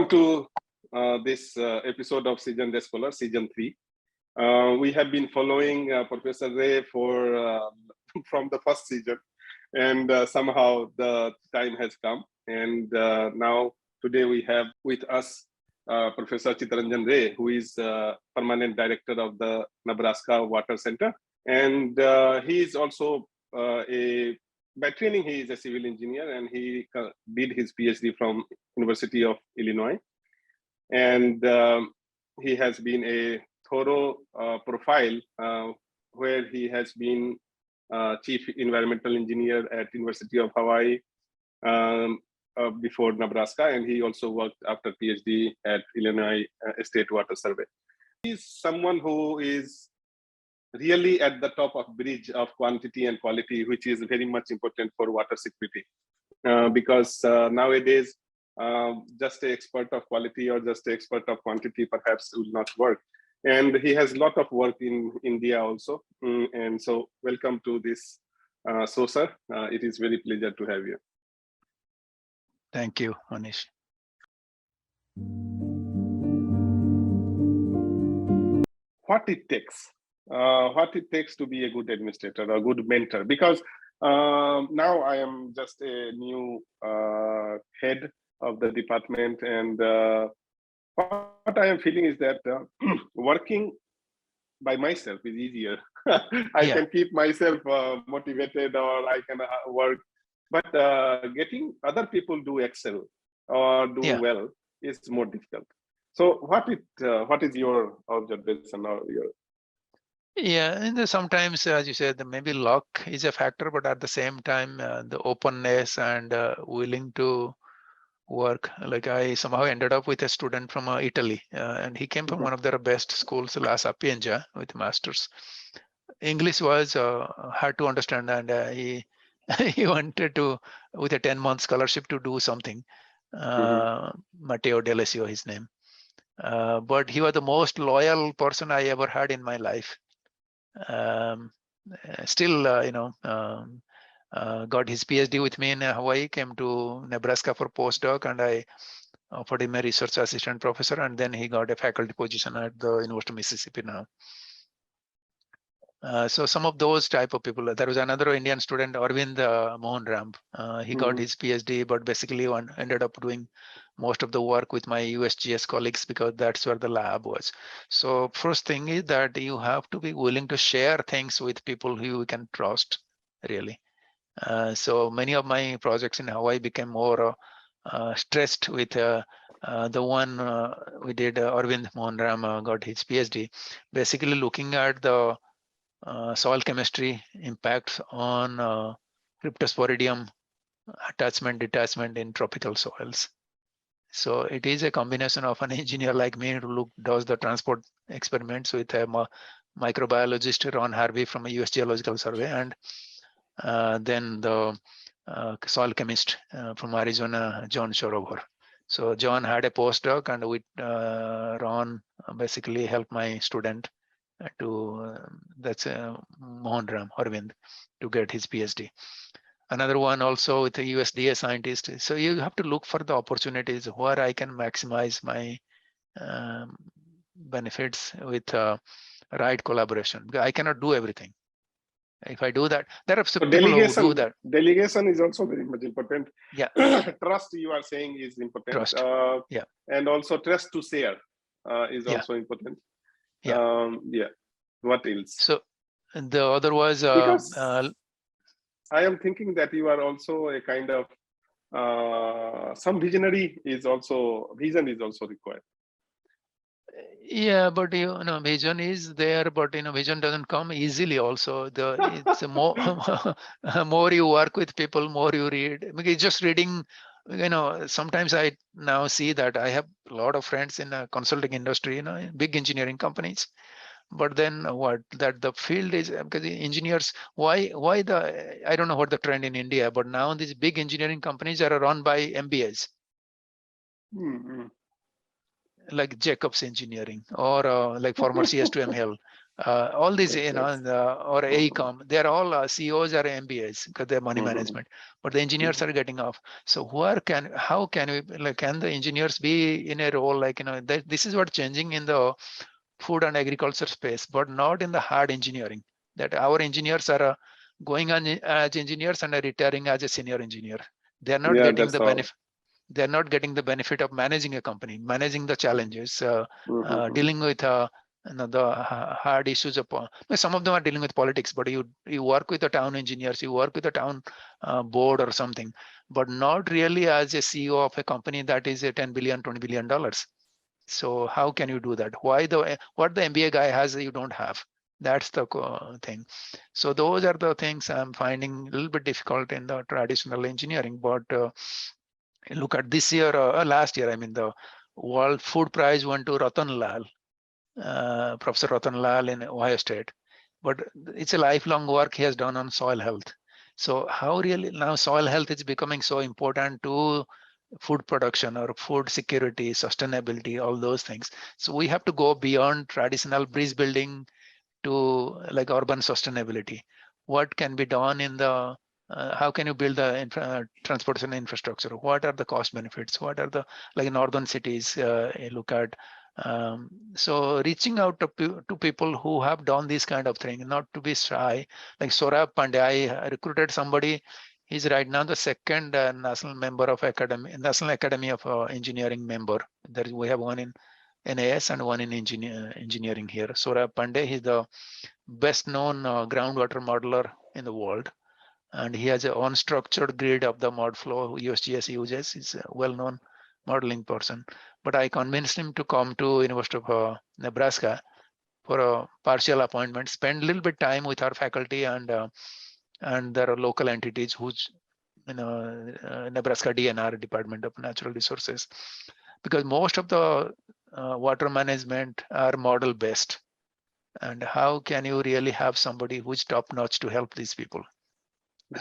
Welcome to this episode of Season Scholar, Season 3. We have been following Professor Ray for from the first season, and somehow the time has come. And now today we have with us Professor Chittaranjan Ray, who is permanent director of the Nebraska Water Center. And he is also by training, he is a civil engineer, and he did his PhD from University of Illinois. And he has been a thorough profile where he has been chief environmental engineer at University of Hawaii before Nebraska, and he also worked after PhD at Illinois State Water Survey. He's someone who is really at the top of bridge of quantity and quality, which is very much important for water security. Because nowadays, just an expert of quality or just an expert of quantity perhaps will not work. And he has a lot of work in India also. And so welcome to this show, sir. It is very pleasure to have you. Thank you, Manish. What it takes to be a good administrator, a good mentor, because now I am just a new head of the department, and what I am feeling is that working by myself is easier. I can keep myself motivated, or I can work, but getting other people do excel or do well is more difficult. So what is your observation or your? Yeah, and sometimes, as you said, maybe luck is a factor, but at the same time, the openness and willing to work. Like I somehow ended up with a student from Italy, and he came from one of their best schools, La Sapienza, with masters. English was hard to understand, and he he wanted to, with a 10-month scholarship, to do something. Matteo Delesio, his name. But he was the most loyal person I ever had in my life. Still, got his PhD with me in Hawaii, came to Nebraska for postdoc, and I offered him a research assistant professor, and then he got a faculty position at the University of Mississippi now. So some of those type of people. There was another Indian student, Arvind Mohanram. He got his PhD, but basically ended up doing most of the work with my USGS colleagues, because that's where the lab was. So first thing is that you have to be willing to share things with people who you can trust, really. So many of my projects in Hawaii became more stressed with the one we did. Arvind Mohanram got his PhD, basically looking at the soil chemistry impacts on cryptosporidium attachment, detachment in tropical soils. So it is a combination of an engineer like me who does the transport experiments with a microbiologist, Ron Harvey from a US Geological Survey, and then the soil chemist from Arizona, John Shorover. So John had a postdoc, and with Ron basically helped my student to that's Mohanram Arvind to get his PhD. Another one also with a USDA scientist. So you have to look for the opportunities where I can maximize my benefits with right collaboration. I cannot do everything. If I do that, there are some people who do that. Delegation is also very much important. Yeah. Trust, you are saying, is important. Trust. And also trust to share is also important. What else? So the other was I am thinking that you are also a kind of some visionary is also required. Yeah, but vision is there, but vision doesn't come easily. Also, it's more more you work with people, more you read. Because just reading, sometimes I now see that I have a lot of friends in the consulting industry, in big engineering companies. But then that the field is, because engineers, why I don't know what the trend in India, but now these big engineering companies are run by MBAs. Like Jacobs Engineering, or like former CS2ML, All these, Yes. or AECOM, they're all CEOs or MBAs because they're money management, but the engineers are getting off. So how can we, like, can the engineers be in a role like, this is what changing in the food and agriculture space, but not in the hard engineering, that our engineers are going on as engineers and are retiring as a senior engineer. They're not Yeah, getting that's the all. benefit. They're not getting the benefit of managing a company, managing the challenges, dealing with the hard issues of. Some of them are dealing with politics, but you work with the town engineers, you work with the town board or something, but not really as a CEO of a company that is a 10 billion, $20 billion. So how can you do that? What the MBA guy has you don't have? That's the thing. So those are the things I'm finding a little bit difficult in the traditional engineering. But look at this year, last year, I mean, the World Food Prize went to Ratan Lal, Professor Ratan Lal in Ohio State. But it's a lifelong work he has done on soil health. So how really now soil health is becoming so important to food production or food security, sustainability, all those things. So we have to go beyond traditional bridge building to like urban sustainability. What can be done in the how can you build the transportation infrastructure? What are the cost benefits? What are the, like, northern cities you look at? So reaching out to people who have done this kind of thing, not to be shy. Like Saurabh Pandey, I recruited somebody. He's right now the second national member of National Academy of Engineering member. We have one in NAS and one in engineering here. Saurabh Pandey, he's the best known groundwater modeler in the world. And he has a unstructured grid of the mod flow USGS uses. He's a well-known modeling person. But I convinced him to come to University of Nebraska for a partial appointment, spend a little bit time with our faculty and their local entities, who's Nebraska DNR, Department of Natural Resources, because most of the water management are model based. And how can you really have somebody who's top notch to help these people?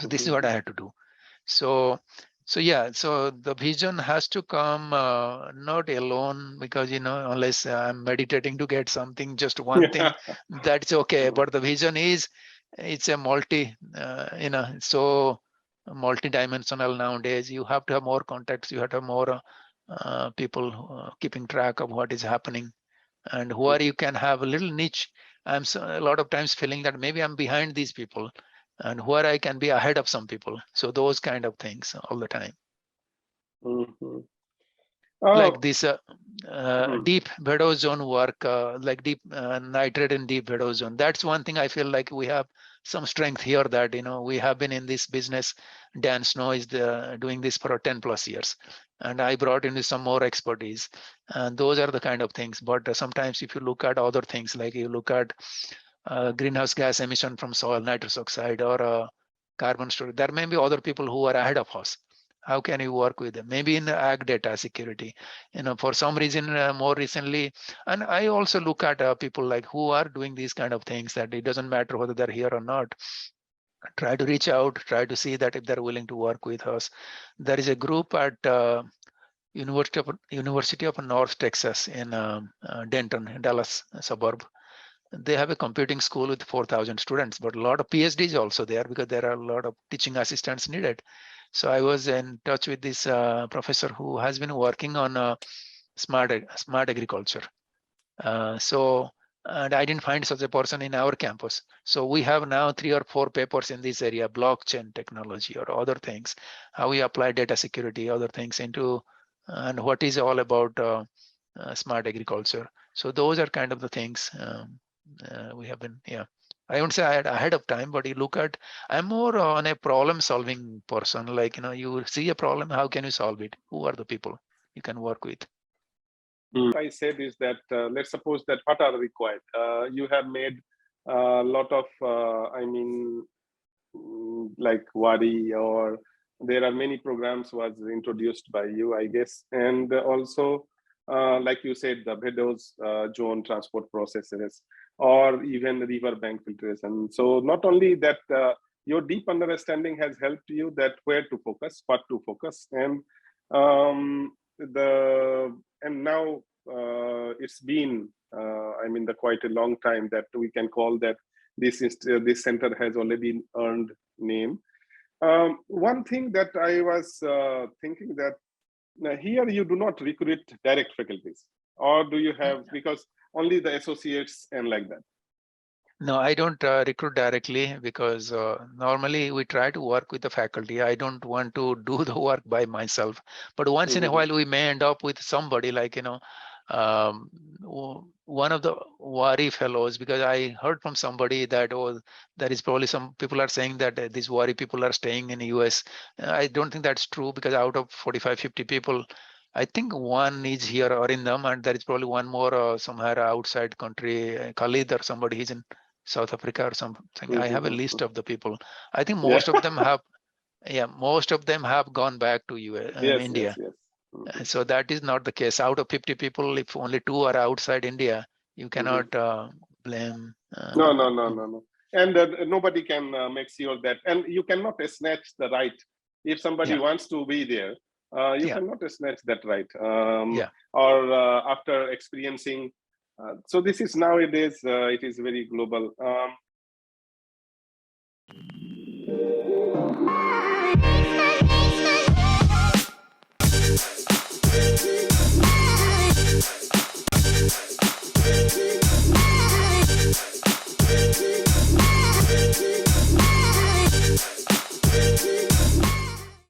So this is what I had to do. So yeah, so the vision has to come not alone, because unless I'm meditating to get something, just one thing, that's okay. But the vision is, it's a so multi-dimensional nowadays. You have to have more contacts, you have to have more people keeping track of what is happening, and where you can have a little niche. I'm a lot of times feeling that maybe I'm behind these people, and where I can be ahead of some people. So those kind of things all the time. Like this deep Bedo zone work, like deep nitrate in deep Bedo zone. That's one thing I feel like we have some strength here, that we have been in this business. Dan Snow is doing this for 10 plus years, and I brought in some more expertise, and those are the kind of things. But sometimes if you look at other things, like you look at greenhouse gas emission from soil, nitrous oxide, or carbon storage, there may be other people who are ahead of us. How can you work with them? Maybe in the ag data security, for some reason more recently. And I also look at people like who are doing these kind of things, that it doesn't matter whether they're here or not. Try to reach out, try to see that if they're willing to work with us. There is a group at University of North Texas in Denton, Dallas suburb. They have a computing school with 4,000 students, but a lot of PhDs also there, because there are a lot of teaching assistants needed. So I was in touch with this professor who has been working on smart agriculture. And I didn't find such a person in our campus. So we have now 3 or 4 papers in this area, blockchain technology or other things, how we apply data security, other things into, and what is all about smart agriculture. So those are kind of the things we have been, I won't say I had ahead of time, but you look at, I'm more on a problem solving person. Like, you see a problem, how can you solve it? Who are the people you can work with? I said is that let's suppose that what are required. You have made a lot of, like WADI, or there are many programs was introduced by you, I guess, and also like you said, the Beddoes zone transport processes, or even river bank filtration. So not only that, your deep understanding has helped you that where to focus, what to focus, and now it's been, quite a long time that we can call that this center has already earned name. One thing that I was thinking that here you do not recruit direct faculties, or do you have, because only the associates and like that? No, I don't recruit directly because normally we try to work with the faculty. I don't want to do the work by myself. But once in a while, we may end up with somebody like, one of the WARI fellows, because I heard from somebody that, there is probably some people are saying that these WARI people are staying in the US. I don't think that's true, because out of 45, 50 people, I think one is here or in them, and there is probably one more somewhere outside country, Khalid or somebody, he's in South Africa or something. I have a list of the people. I think most of them have, most of them have gone back to India. Yes. So that is not the case. Out of 50 people, if only 2 are outside India, you cannot blame. No. And nobody can make sure that, and you cannot snatch the right. If somebody wants to be there, you cannot snatch that right. Or after experiencing, so this is nowadays, it is very global.